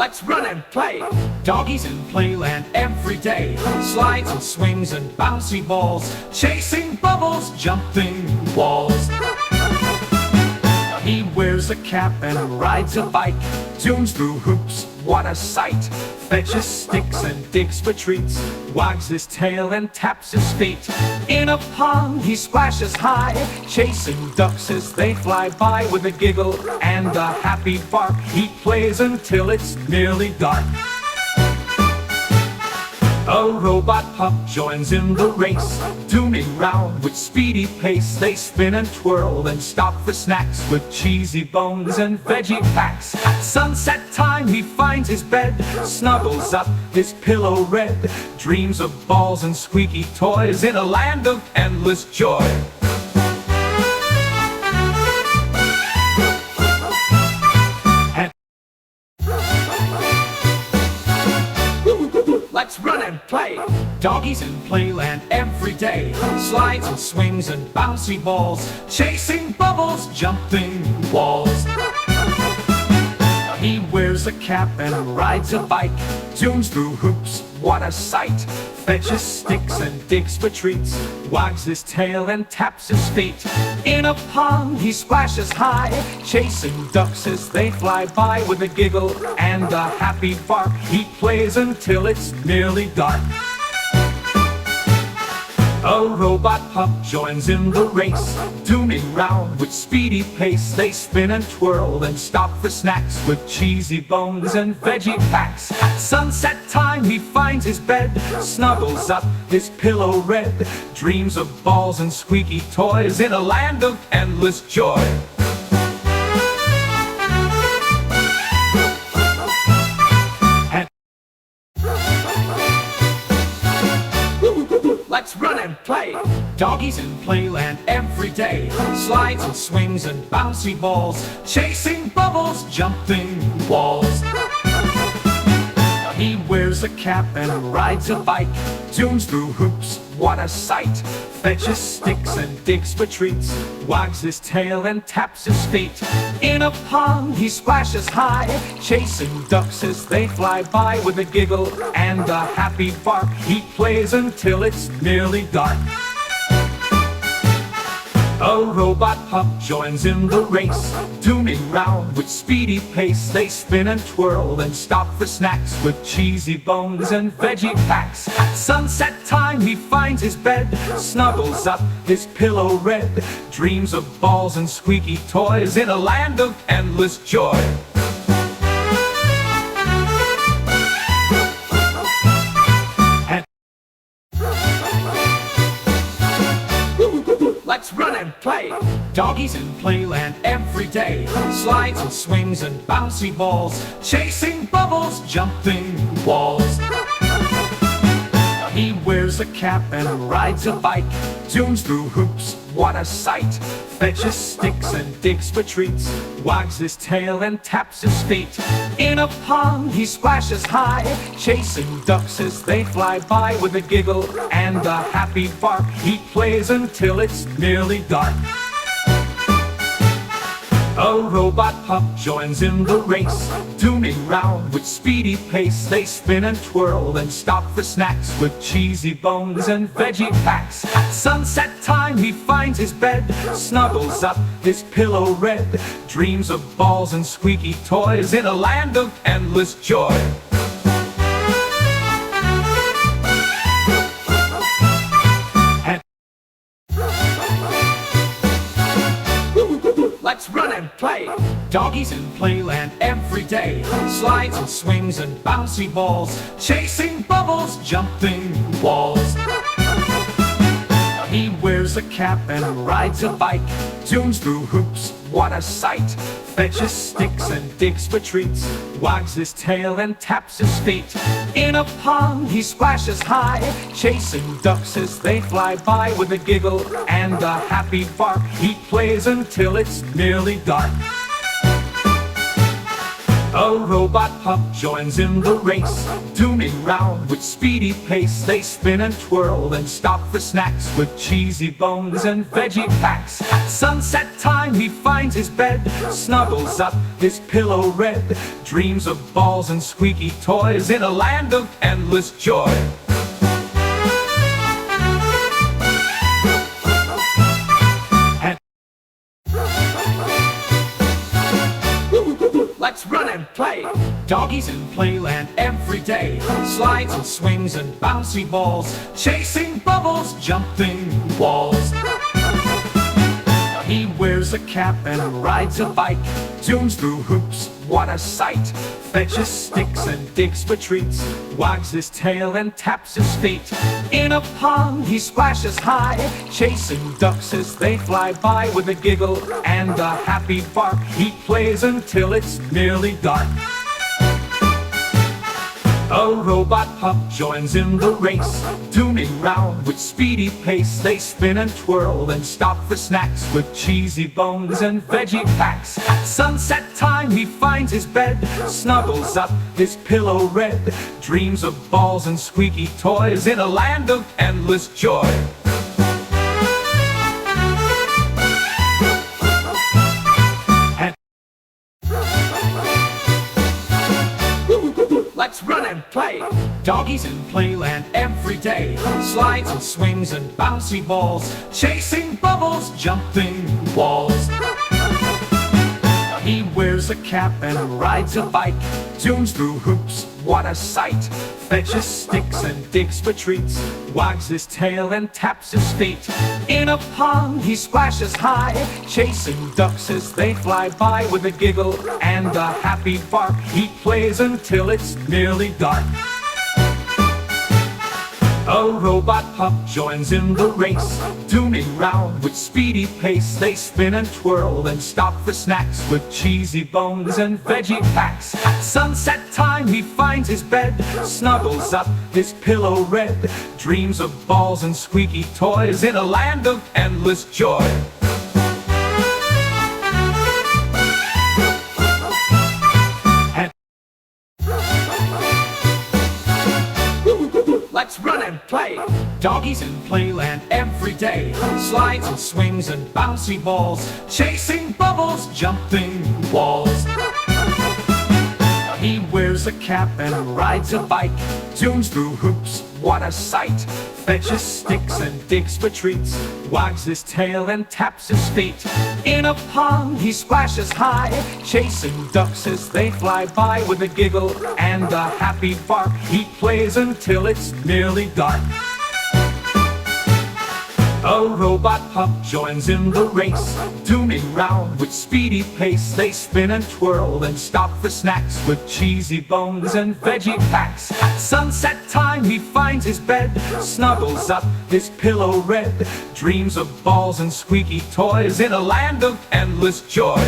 Let's run and play. Doggies in playland every day. Slides and swings and bouncy balls, chasing bubbles, jumping walls. He wears a cap and rides a bike, tunes through hoops, what a sight. Fetches sticks and digs for treats, wags his tail and taps his feet. In a pond he splashes high, chasing ducks as they fly by. With a giggle and a happy bark, he plays until it's nearly dark. A robot pup joins in the race, tuning round with speedy pace. They spin and twirl and stop for snacks, with cheesy bones and veggie packs. At sunset time he finds his bed, snuggles up, his pillow red. Dreams of balls and squeaky toys in a land of endless joy. Let's run and play. Doggies in playland every day. Slides and swings and bouncy balls, chasing bubbles, jumping walls. He wears a cap and rides a bike, tunes through hoops, what a sight. Fetches sticks and digs for treats, wags his tail and taps his feet. In a pond he splashes high, chasing ducks as they fly by. With a giggle and a happy bark, he plays until it's nearly dark. A robot pup joins in the race, tuning round with speedy pace. They spin and twirl and stop for snacks, with cheesy bones and veggie packs. At sunset time he finds his bed, snuggles up, his pillow red. Dreams of balls and squeaky toys in a land of endless joy. Let's run and play. Doggies in playland every day. Slides and swings and bouncy balls, chasing bubbles, jumping walls. He wears a cap and rides a bike, tunes through hoops, what a sight. Fetches sticks and digs for treats, wags his tail and taps his feet. In a pond he splashes high, chasing ducks as they fly by. With a giggle and a happy bark, he plays until it's nearly dark. A robot pup joins in the race, tuning round with speedy pace. They spin and twirl and stop for snacks, with cheesy bones and veggie packs. At sunset time he finds his bed, snuggles up, his pillow red. Dreams of balls and squeaky toys in a land of endless joy. Let's run and play. Doggies in playland every day. Slides and swings and bouncy balls, chasing bubbles, jumping walls. He wears a cap and rides a bike, tunes through hoops, what a sight. Fetches sticks and digs for treats, wags his tail and taps his feet. In a pond he splashes high, chasing ducks as they fly by. With a giggle and a happy bark, he plays until it's nearly dark. A robot pup joins in the race, tuning round with speedy pace. They spin and twirl and stop for snacks, with cheesy bones and veggie packs. At sunset time he finds his bed, snuggles up, his pillow red. Dreams of balls and squeaky toys in a land of endless joy. Let's run and play. Doggies in playland every day. Slides and swings and bouncy balls, chasing bubbles, jumping walls. He wears a cap and rides a bike, tunes through hoops, what a sight. Fetches sticks and digs for treats, wags his tail and taps his feet. In a pond he splashes high, chasing ducks as they fly by. With a giggle and a happy bark, he plays until it's nearly dark. A robot pup joins in the race, tuning round with speedy pace. They spin and twirl and stop for snacks with cheesy bones and veggie packs. At sunset time he finds his bed, snuggles up his pillow red, dreams of balls and squeaky toys in a land of endless joy. Let's run and play. Doggies in playland every day. Slides and swings and bouncy balls, chasing bubbles, jumping walls. He wears a cap and rides a bike, tunes through hoops, what a sight. Fetches sticks and digs for treats, wags his tail and taps his feet. In a pond he splashes high, chasing ducks as they fly by. With a giggle and a happy bark, he plays until it's nearly dark. A robot pup joins in the race, tuning round with speedy pace. They spin and twirl and stop for snacks with cheesy bones and veggie packs. At sunset time he finds his bed, snuggles up his pillow red, dreams of balls and squeaky toys in a land of endless joy. Let's run and play. Doggies in playland every day. Slides and swings and bouncy balls, chasing bubbles, jumping walls. He wears a cap and rides a bike, tunes through hoops, what a sight. Fetches sticks and digs for treats, wags his tail and taps his feet. In a pond he splashes high, chasing ducks as they fly by. With a giggle and a happy bark, he plays until it's nearly dark. A robot pup joins in the race, tuning round with speedy pace. They spin and twirl and stop for snacks with cheesy bones and veggie packs. At sunset time he finds his bed, snuggles up his pillow red, dreams of balls and squeaky toys in a land of endless joy. Let's run and play. Doggies in playland every day. Slides and swings and bouncy balls, chasing bubbles, jumping walls. He wears a cap and rides a bike, tunes through hoops, what a sight. Fetches sticks and digs for treats, wags his tail and taps his feet. In a pond he splashes high, chasing ducks as they fly by. With a giggle and a happy bark, he plays until it's nearly dark. A robot pup joins in the race, tuning round with speedy pace. They spin and twirl and stop for snacks with cheesy bones and veggie packs. At sunset time he finds his bed, snuggles up his pillow red, dreams of balls and squeaky toys in a land of endless joy.